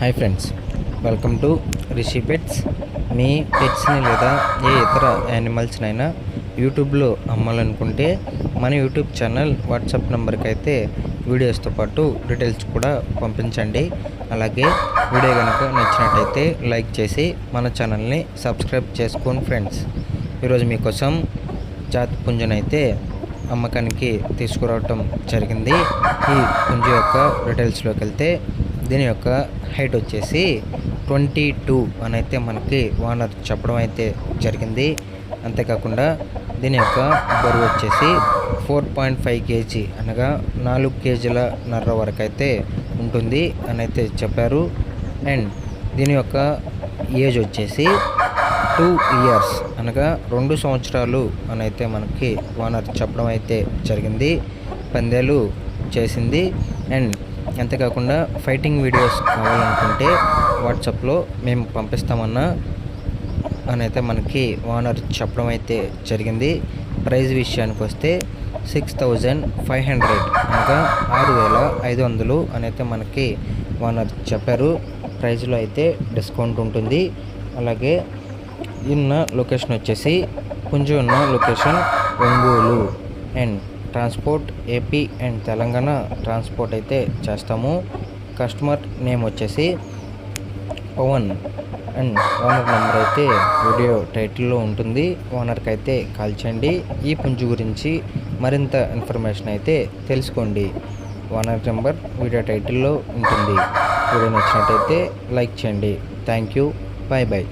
Hi friends, welcome to Rishi pets. మీ పెట్స్ని లేదా ఏ ఇతర యానిమల్స్నైనా యూట్యూబ్లో అమ్మాలనుకుంటే మన యూట్యూబ్ ఛానల్ వాట్సాప్ నెంబర్కి అయితే వీడియోస్తో పాటు డీటెయిల్స్ కూడా పంపించండి. అలాగే వీడియో కనుక నచ్చినట్టయితే లైక్ చేసి మన ఛానల్ని సబ్స్క్రైబ్ చేసుకోండి ఫ్రెండ్స్. ఈరోజు మీకోసం జాతి పుంజునైతే అమ్మకానికి తీసుకురావటం జరిగింది. ఈ పుంజు యొక్క డీటెయిల్స్లోకి వెళ్తే దీని యొక్క హైట్ వచ్చేసి 22 అని అయితే మనకి ఓనర్ చెప్పడం అయితే జరిగింది. అంతేకాకుండా దీని యొక్క బరువు వచ్చేసి 4.5 kg అనగా 4 kg వరకు అయితే ఉంటుంది అని అయితే చెప్పారు. అండ్ దీని యొక్క ఏజ్ వచ్చేసి 2 years అనగా 2 సంవత్సరాలు అని అయితే మనకి ఓనర్ చెప్పడం అయితే జరిగింది. పందేలు చేసింది. అండ్ అంతేకాకుండా ఫైటింగ్ వీడియోస్ కావాలనుకుంటే వాట్సాప్లో మేము పంపిస్తామన్నా అని అయితే మనకి ఓనర్ చెప్పడం అయితే జరిగింది. ప్రైజ్ విషయానికి వస్తే 6500 అనగా 6500 అని అయితే మనకి ఓనర్ చెప్పారు. ప్రైజ్లో అయితే డిస్కౌంట్ ఉంటుంది. అలాగే ఉన్న లొకేషన్ వచ్చేసి పుంజు ఉన్న location Ongole. And transport AP and Telangana transport అయితే చేస్తాము. కస్టమర్ నేమ్ వచ్చేసి పవన్. అండ్ ఓనర్ నెంబర్ అయితే వీడియో టైటిల్లో ఉంటుంది. ఓనర్కి అయితే కాల్ చేయండి. ఈ పుంజు గురించి మరింత ఇన్ఫర్మేషన్ అయితే తెలుసుకోండి. ఓనర్ నెంబర్ వీడియో టైటిల్లో ఉంటుంది. వీడియో నచ్చినట్టయితే లైక్ చేయండి. Thank you. Bye bye.